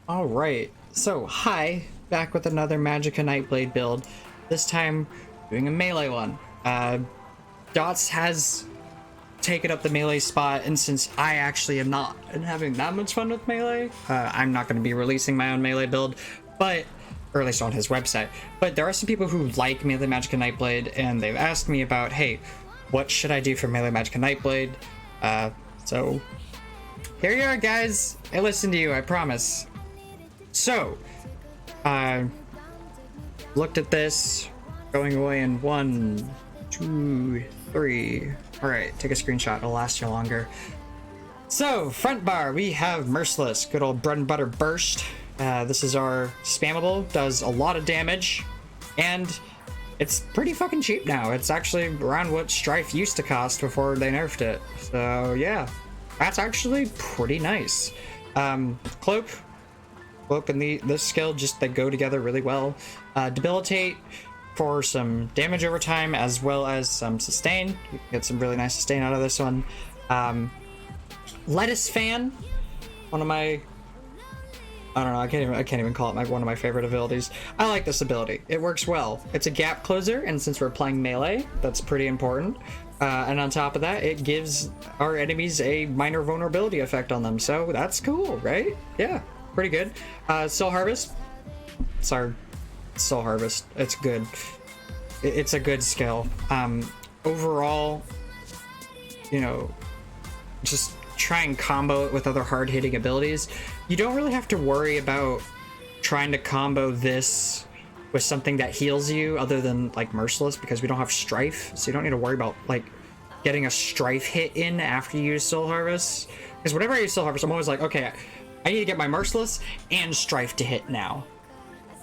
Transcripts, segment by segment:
All right, so hi, back with another Magicka Nightblade build. This time, doing a melee one. Dots has taken up the melee spot, and since I actually am not having that much fun with melee, I'm not going to be releasing my own melee build, but or at least on his website. But there are some people who like melee Magicka Nightblade, and they've asked me about, hey, what should I do for melee Magicka Nightblade? So here you are, guys. I listened to you, I promise. So, looked at this, going away in 1, 2, 3. All right, take a screenshot, it'll last you longer. So, front bar, we have Merciless, good old bread and butter burst. This is our spammable, does a lot of damage, and it's pretty fucking cheap now. It's actually around what Strife used to cost before they nerfed it. So, yeah, that's actually pretty nice. Cloak and this skill, just they go together really well. Debilitate for some damage over time, as well as some sustain. You can get some really nice sustain out of this one. Lettuce fan, one of my, I don't know, I can't even call it one of my favorite abilities. I like this ability. It works well. It's a gap closer, and since we're playing melee, that's pretty important. And on top of that, it gives our enemies a minor vulnerability effect on them. So that's cool, right? Yeah, pretty good. Soul Harvest. It's our Soul Harvest. It's good. It's a good skill. Overall, you know, just try and combo it with other hard-hitting abilities. You don't really have to worry about trying to combo this with something that heals you other than like Merciless, because we don't have Strife, so you don't need to worry about like getting a Strife hit in after you use Soul Harvest. Because whenever I use Soul Harvest, I'm always like, okay, I need to get my Merciless and Strife to hit now,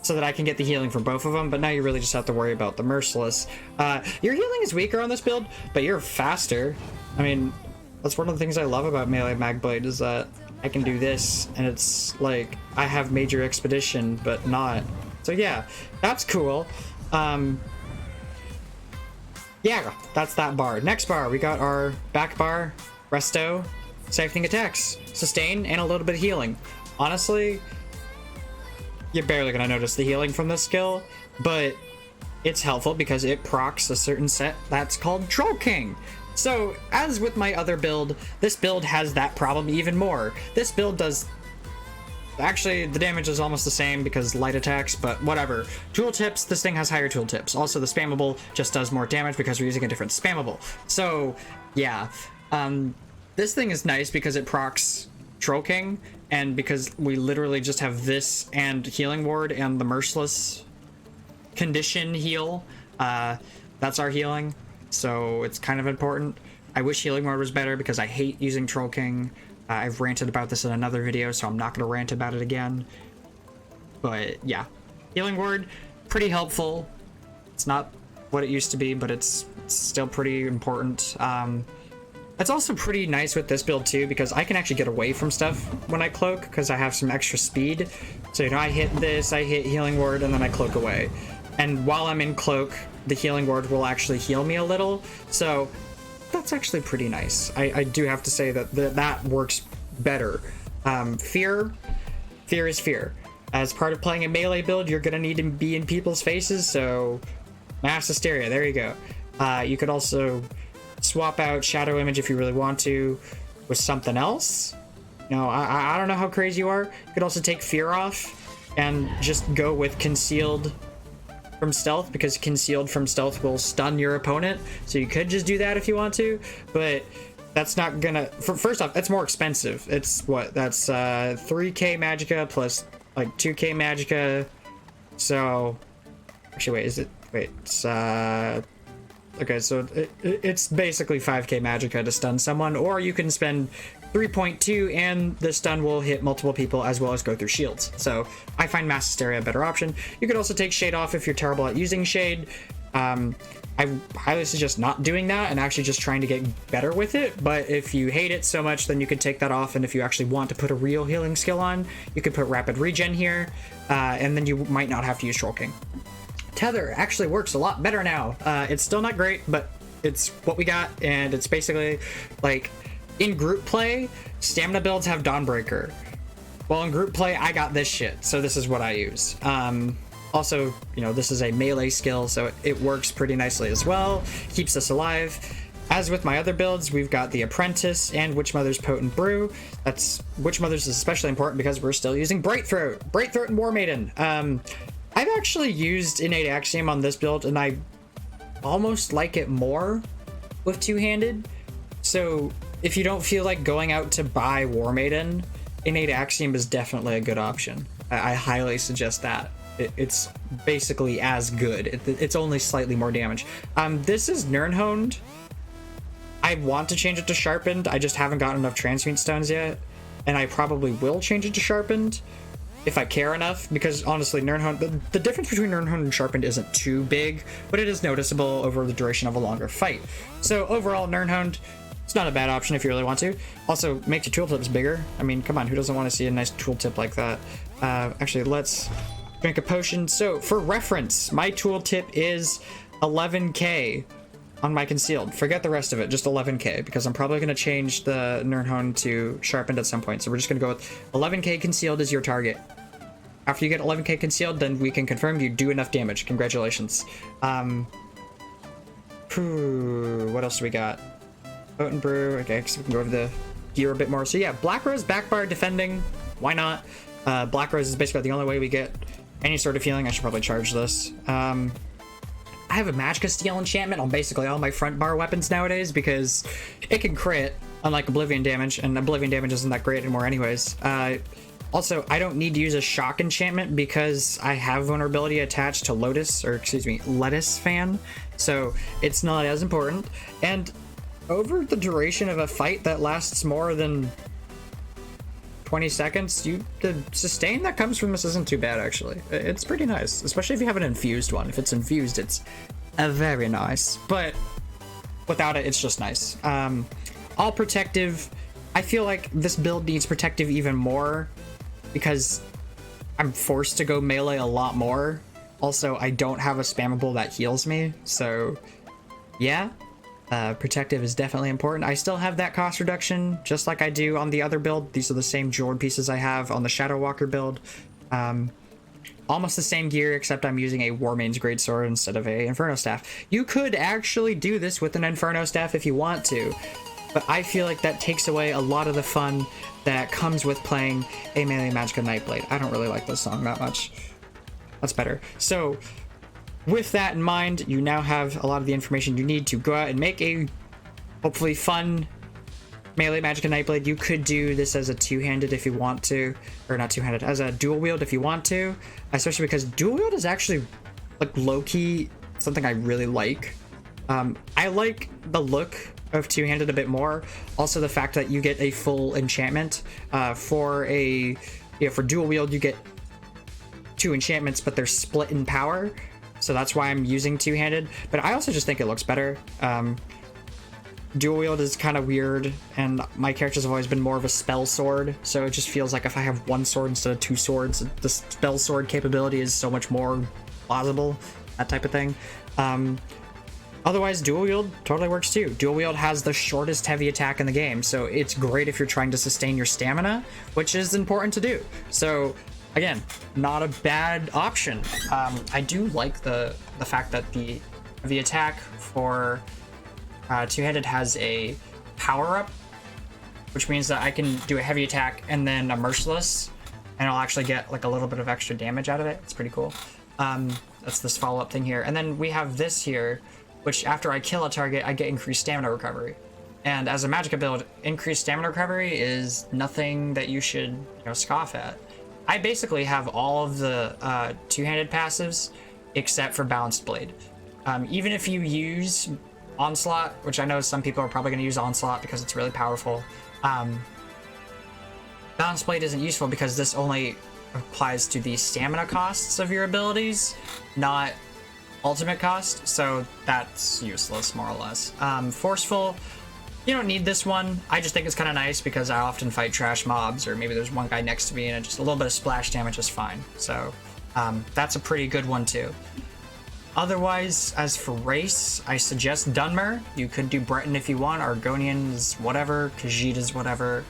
so that I can get the healing from both of them. But now you really just have to worry about the Merciless. Your healing is weaker on this build, but you're faster. I mean, that's one of the things I love about melee Magblade, is that I can do this, and it's like I have major expedition, but not. So yeah, that's cool. Yeah, that's that bar. Next bar, we got our back bar, resto, siphoning attacks, sustain, and a little bit of healing. Honestly, you're barely gonna notice the healing from this skill, but it's helpful because it procs a certain set that's called Troll King. So, as with my other build, this build has that problem even more. This build does... Actually, the damage is almost the same because light attacks, but whatever. Tooltips, this thing has higher tooltips. Also, the spammable just does more damage because we're using a different spammable. So, yeah. This thing is nice because it procs Troll King, and because we literally just have this and Healing Ward and the Merciless condition heal. That's our healing, so it's kind of important. I wish Healing Ward was better because I hate using Troll King. I've ranted about this in another video, so I'm not going to rant about it again. But yeah, Healing Ward, pretty helpful. It's not what it used to be, but it's still pretty important. It's also pretty nice with this build too, because I can actually get away from stuff when I cloak, because I have some extra speed. So, you know, I hit this, I hit Healing Ward, and then I cloak away. And while I'm in cloak, the Healing Ward will actually heal me a little. So that's actually pretty nice. I do have to say that that works better. Fear is fear. As part of playing a melee build, you're gonna need to be in people's faces, so mass hysteria, there you go. You could also swap out Shadow Image if you really want to with something else. No, I don't know how crazy you are. You could also take Fear off and just go with Concealed from Stealth, because Concealed from Stealth will stun your opponent. So you could just do that if you want to, but that's not gonna... First off, it's more expensive. It's what? That's 3k Magicka plus like 2k Magicka. So actually, wait, is it... Wait, it's... Okay, so it's basically 5k Magicka to stun someone, or you can spend 3.2 and the stun will hit multiple people as well as go through shields. So I find Mass Hysteria a better option. You could also take Shade off if you're terrible at using Shade. I highly suggest not doing that and actually just trying to get better with it. But if you hate it so much, then you could take that off. And if you actually want to put a real healing skill on, you could put Rapid Regen here, and then you might not have to use Troll King. Tether actually works a lot better now. It's still not great, but it's what we got, and it's basically like in group play, stamina builds have Dawnbreaker. Well, in group play, I got this shit, so this is what I use. Also, you know, this is a melee skill, so it works pretty nicely as well. Keeps us alive. As with my other builds, we've got the Apprentice and Witchmother's Potent Brew. That's Witchmother's is especially important because we're still using Brightthroat and War Maiden. I've actually used Innate Axiom on this build, and I almost like it more with two-handed. So if you don't feel like going out to buy War Maiden, Innate Axiom is definitely a good option. I highly suggest that. It's basically as good. It's only slightly more damage. This is Nirnhoned. I want to change it to Sharpened. I just haven't gotten enough Transmute Stones yet. And I probably will change it to Sharpened if I care enough, because honestly, Nirnhoned, the difference between Nirnhoned and Sharpened isn't too big, but it is noticeable over the duration of a longer fight. So overall, Nirnhoned, it's not a bad option if you really want to. Also, makes your tooltips bigger. I mean, come on, who doesn't want to see a nice tooltip like that? Actually, let's drink a potion. So for reference, my tooltip is 11k on my concealed. Forget the rest of it, just 11k, because I'm probably going to change the Nirnhoned to Sharpened at some point. So we're just going to go with 11k concealed is your target. After you get 11k concealed, then we can confirm you do enough damage. Congratulations. What else do we got? Potent Brew. Okay, so we can go over the gear a bit more. So yeah, Black Rose backbar defending. Why not? Black Rose is basically the only way we get any sort of healing. I should probably charge this. I have a Magicka Steel enchantment on basically all my front bar weapons nowadays because it can crit, unlike Oblivion damage, and Oblivion damage isn't that great anymore anyways. Also, I don't need to use a shock enchantment because I have vulnerability attached to Lettuce Fan, so it's not as important. And over the duration of a fight that lasts more than 20 seconds, the sustain that comes from this isn't too bad, actually. It's pretty nice, especially if you have an infused one. If it's infused, it's very nice, but without it, it's just nice. All protective. I feel like this build needs protective even more because I'm forced to go melee a lot more. Also, I don't have a spammable that heals me, so yeah. Protective is definitely important. I still have that cost reduction, just like I do on the other build. These are the same jeweled pieces I have on the Shadow Walker build. Almost the same gear, except I'm using a Warmane's Greatsword instead of a Inferno Staff. You could actually do this with an Inferno Staff if you want to, but I feel like that takes away a lot of the fun that comes with playing a melee Magicka Nightblade. I don't really like this song that much. That's better. So with that in mind, you now have a lot of the information you need to go out and make a hopefully fun melee Magicka Nightblade. You could do this as a two-handed if you want to, or not two-handed, as a dual wield if you want to, especially because dual wield is actually like low-key something I really like. I like the look of two-handed a bit more. Also the fact that you get a full enchantment. For dual wield you get 2 enchantments, but they're split in power. So that's why I'm using two-handed, but I also just think it looks better. Dual wield is kind of weird, and my characters have always been more of a spell sword, so it just feels like if I have 1 sword instead of 2 swords, the spell sword capability is so much more plausible, that type of thing. Otherwise, dual wield totally works too. Dual wield has the shortest heavy attack in the game, so it's great if you're trying to sustain your stamina, which is important to do. So again, not a bad option. I do like the fact that the attack for two-handed has a power-up, which means that I can do a heavy attack and then a merciless, and I'll actually get like a little bit of extra damage out of it. It's pretty cool. That's this follow-up thing here. And then we have this here, which after I kill a target, I get increased stamina recovery. And as a Magicka build, increased stamina recovery is nothing that you should scoff at. I basically have all of the two-handed passives except for Balanced Blade. Even if you use Onslaught, which I know some people are probably going to use Onslaught because it's really powerful, Balanced Blade isn't useful because this only applies to the stamina costs of your abilities, not ultimate cost, so that's useless more or less. Forceful, you don't need this one. I just think it's kind of nice because I often fight trash mobs, or maybe there's one guy next to me and just a little bit of splash damage is fine. So that's a pretty good one too. Otherwise, as for race, I suggest Dunmer. You could do Breton if you want, Argonians, whatever, Khajiit is whatever.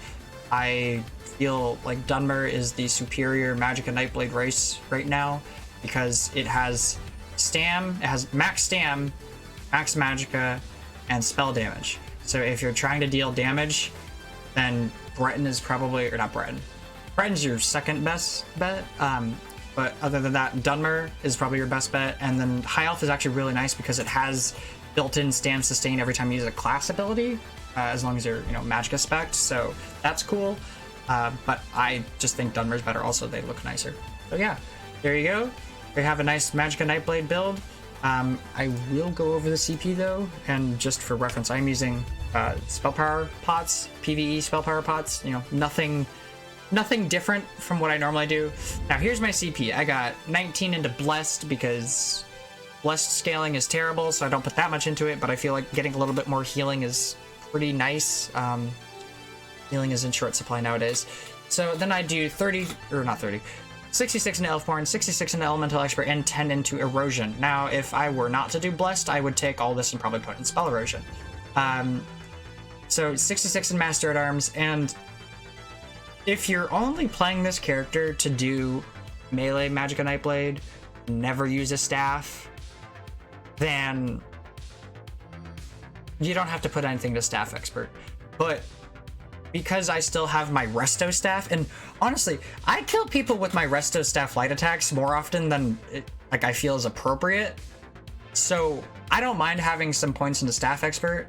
I feel like Dunmer is the superior Magicka Nightblade race right now because it has Stam, it has max Stam, max Magicka, and spell damage. So if you're trying to deal damage, then Breton is probably, or not Breton. Breton's your second best bet. But other than that, Dunmer is probably your best bet. And then High Elf is actually really nice because it has built-in Stam Sustain every time you use a class ability, as long as you're, Magicka spec'd. So that's cool. But I just think Dunmer's better. Also, they look nicer. So yeah, there you go. We have a nice Magicka Nightblade build. I will go over the CP though, and just for reference, I'm using spell power pots, PvE spell power pots. Nothing different from what I normally do. Now here's my CP. I got 19 into Blessed because Blessed scaling is terrible, so I don't put that much into it, but I feel like getting a little bit more healing is pretty nice. Healing is in short supply nowadays. So then I do 66 into Elfborn, 66 into Elemental Expert, and 10 into Erosion. Now, if I were not to do Blessed, I would take all this and probably put in Spell Erosion. So 66 in Master at Arms, and if you're only playing this character to do melee Magicka Nightblade, never use a staff, then you don't have to put anything to Staff Expert. But because I still have my Resto staff, and honestly, I kill people with my Resto staff light attacks more often than I feel is appropriate. So I don't mind having some points into Staff Expert.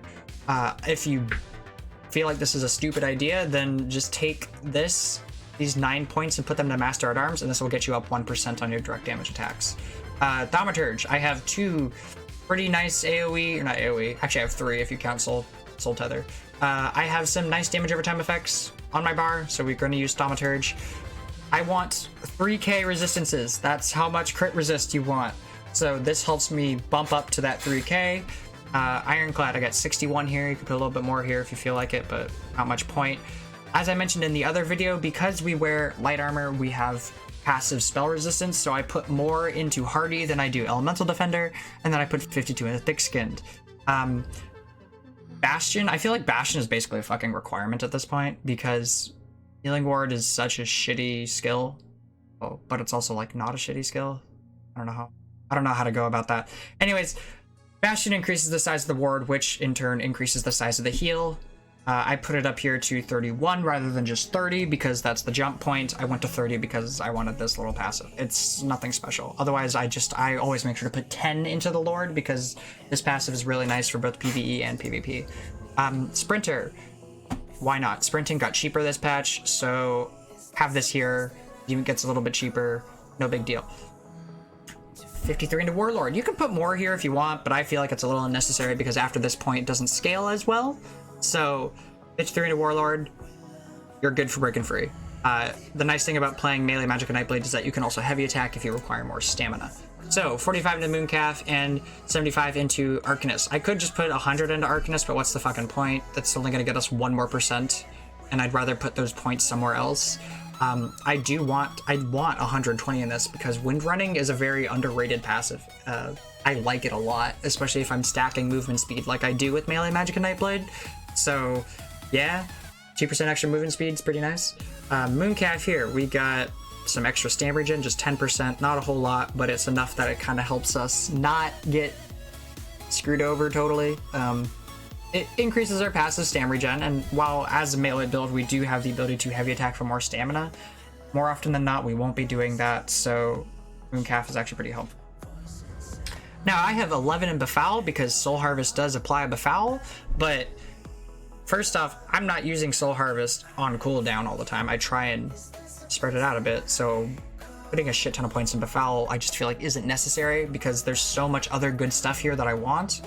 If you feel like this is a stupid idea, then just take these 9 points and put them to Master at Arms, and this will get you up 1% on your direct damage attacks. Thaumaturge, I have 2 pretty nice AoE, or not AoE, actually I have 3 if you count Soul Tether. I have some nice damage over time effects on my bar, so we're going to use Thaumaturge. I want 3k resistances. That's how much crit resist you want. So this helps me bump up to that 3k. Ironclad, I got 61 here. You can put a little bit more here if you feel like it, but not much point. As I mentioned in the other video, because we wear light armor, we have passive spell resistance, so I put more into Hardy than I do Elemental Defender, and then I put 52 into Thick Skinned. Bastion, I feel like Bastion is basically a fucking requirement at this point, because Healing Ward is such a shitty skill. Oh, but it's also like not a shitty skill. I don't know how to go about that. Anyways, Bastion increases the size of the ward, which in turn increases the size of the heal. I put it up here to 31 rather than just 30 because that's the jump point. I went to 30 because I wanted this little passive. It's nothing special. Otherwise, I always make sure to put 10 into the Lord because this passive is really nice for both PvE and PvP. Sprinter, why not? Sprinting got cheaper this patch, so have this here. Even gets a little bit cheaper, no big deal. 53 into Warlord. You can put more here if you want, but I feel like it's a little unnecessary because after this point it doesn't scale as well. So 53 into Warlord, you're good for breaking free. The nice thing about playing melee Magicka Nightblade is that you can also heavy attack if you require more stamina. So 45 into Mooncalf and 75 into Arcanist. I could just put 100 into Arcanist, but what's the fucking point? That's only going to get us 1 more %, and I'd rather put those points somewhere else. I want 120 in this because Wind Running is a very underrated passive. I like it a lot, especially if I'm stacking movement speed like I do with melee Magicka Nightblade. So yeah, 2% extra movement speed is pretty nice. Mooncalf here, we got some extra stam regen, just 10%, not a whole lot, but it's enough that it kind of helps us not get screwed over totally. It increases our passive stam regen, and while as a melee build we do have the ability to heavy attack for more stamina, more often than not we won't be doing that, so Mooncalf is actually pretty helpful. Now I have 11 in Befoul because Soul Harvest does apply a Befoul, but first off, I'm not using Soul Harvest on cooldown all the time. I try and spread it out a bit, so putting a shit ton of points in Befoul I just feel like isn't necessary because there's so much other good stuff here that I want.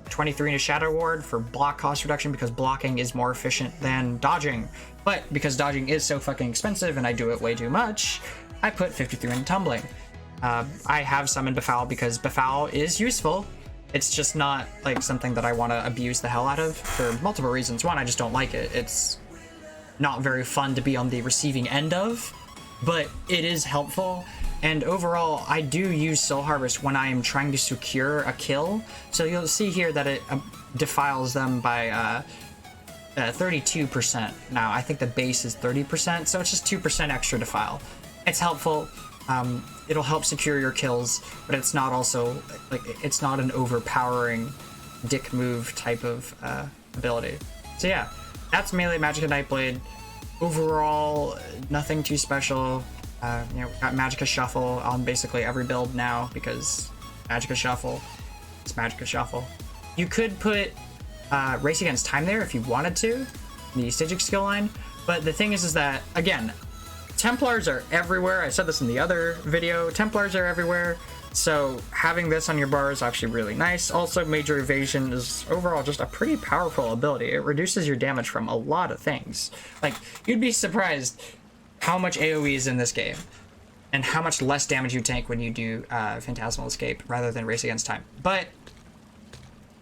23 into Shadow Ward for block cost reduction because blocking is more efficient than dodging, but because dodging is so fucking expensive and I do it way too much, I put 53 into Tumbling. I have some in Befoul because Befoul is useful. It's just not like something that I want to abuse the hell out of for multiple reasons. One, I just don't like it. It's not very fun to be on the receiving end of, but it is helpful. And overall, I do use Soul Harvest when I am trying to secure a kill. So you'll see here that it defiles them by 32% now. I think the base is 30%, so it's just 2% extra to file. It's helpful. It'll help secure your kills, but it's not also like it's not an overpowering dick move type of ability. So yeah, that's mainly Magicka Nightblade. Overall, nothing too special. You know, got Magicka Shuffle on basically every build now because Magicka Shuffle is Magicka Shuffle. You could put Race Against Time there if you wanted to, the Stygic skill line, but the thing is that, again, Templars are everywhere. I said this in the other video. Templars are everywhere, so having this on your bar is actually really nice. Also, Major Evasion is overall just a pretty powerful ability. It reduces your damage from a lot of things. Like, you'd be surprised how much AoE is in this game and how much less damage you take when you do Phantasmal Escape rather than Race Against Time. But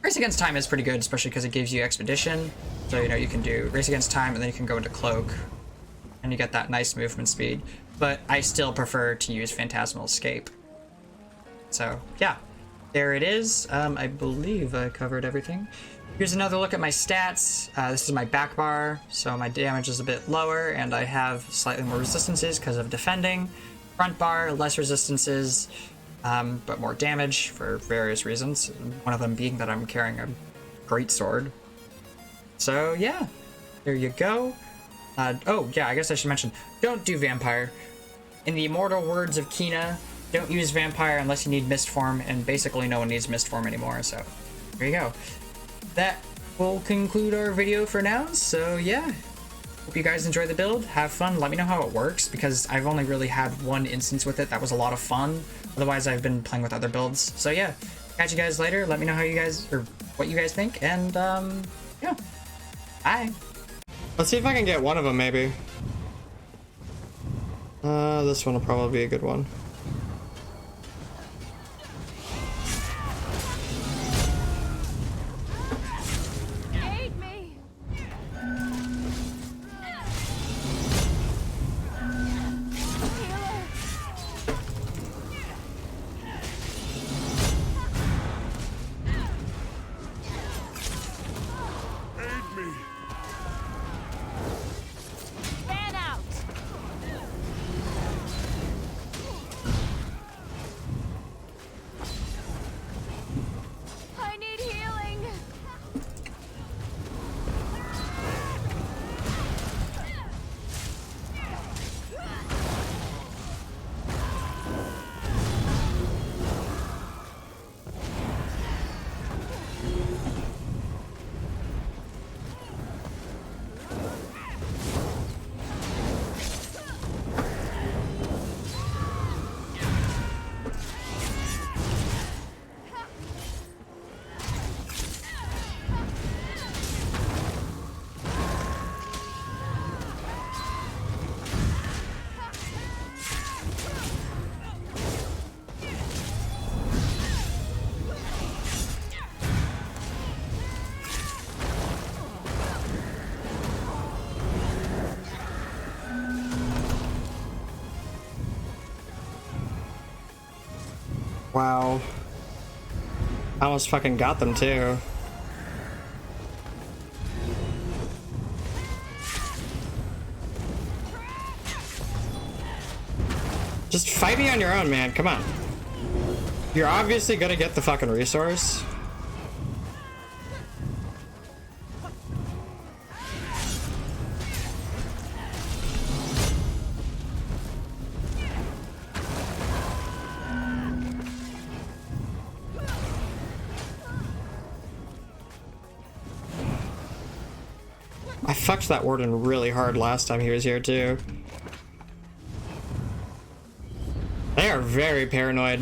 Race Against Time is pretty good, especially because it gives you Expedition. So, you know, you can do Race Against Time and then you can go into Cloak and you get that nice movement speed. But I still prefer to use Phantasmal Escape. So, yeah, there it is. I believe I covered everything. Here's another look at my stats. This is my back bar, so my damage is a bit lower, and I have slightly more resistances because of defending. Front bar, less resistances, but more damage for various reasons. One of them being that I'm carrying a great sword. So yeah, there you go. Oh yeah, I guess I should mention, don't do Vampire. In the immortal words of Kina, don't use Vampire unless you need Mist Form, and basically no one needs Mist Form anymore, so there you go. That will conclude our video for now, so yeah. Hope you guys enjoy the build, have fun, let me know how it works, because I've only really had one instance with it that was a lot of fun. Otherwise, I've been playing with other builds. So yeah, catch you guys later, let me know how you guys, or what you guys think, and yeah, bye. Let's see if I can get one of them, maybe. This one will probably be a good one. Wow. I almost fucking got them too. Just fight me on your own, man. Come on. You're obviously gonna get the fucking resource. I fucked that warden really hard last time he was here too. They are very paranoid.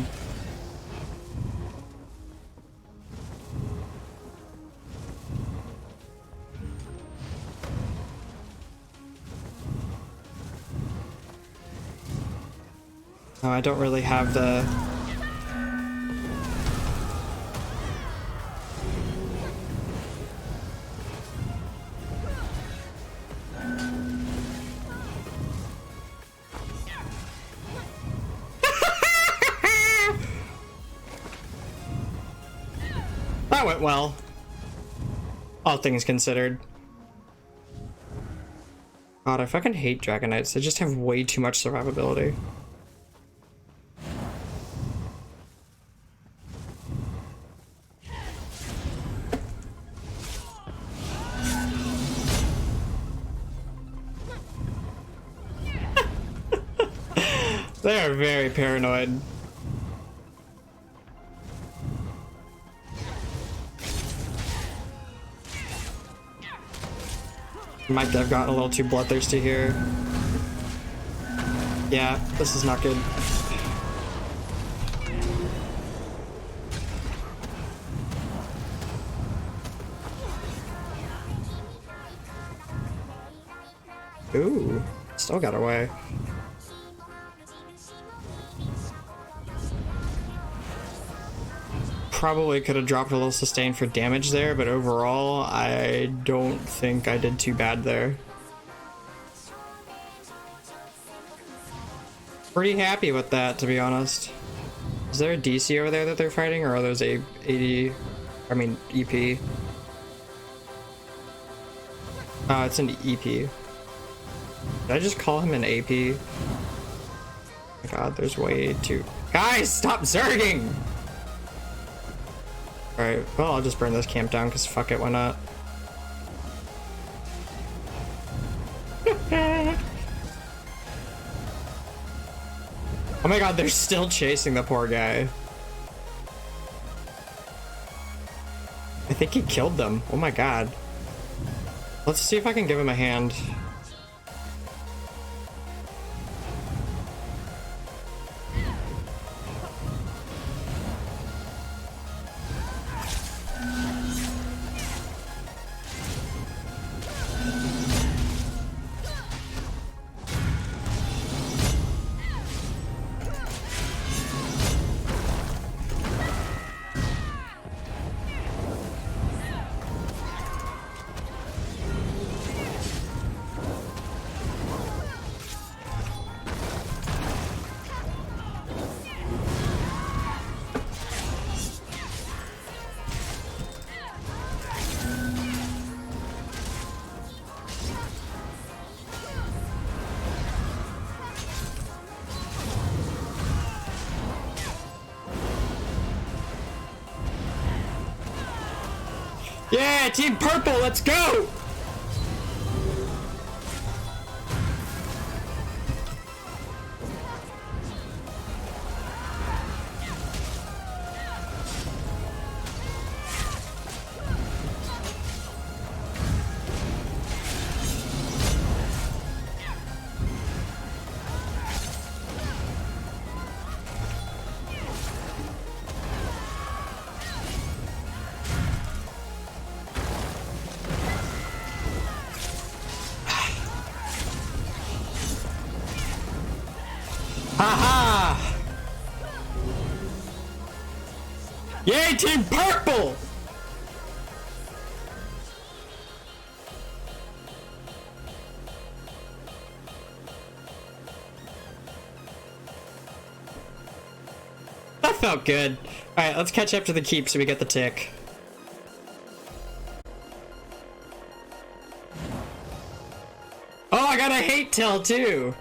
Oh, I don't really have the... That went well. All things considered. God, I fucking hate Dragon Knights. They just have way too much survivability. They are very paranoid. Might have gotten a little too bloodthirsty here. Yeah, this is not good. Ooh, still got away. Probably could have dropped a little sustain for damage there, but overall, I don't think I did too bad there. Pretty happy with that, to be honest. Is there a DC over there that they're fighting, or are those EP? It's an EP. Did I just call him an AP? Oh my god, there's way too... Guys, stop zerging! Alright, well, I'll just burn this camp down, because fuck it, why not? Oh my god, they're still chasing the poor guy. I think he killed them. Oh my god. Let's see if I can give him a hand. Yeah, Team Purple, let's go! Haha! Yay, Team Purple! That felt good. Alright, let's catch up to the keep so we get the tick. Oh, I got a hate tell too!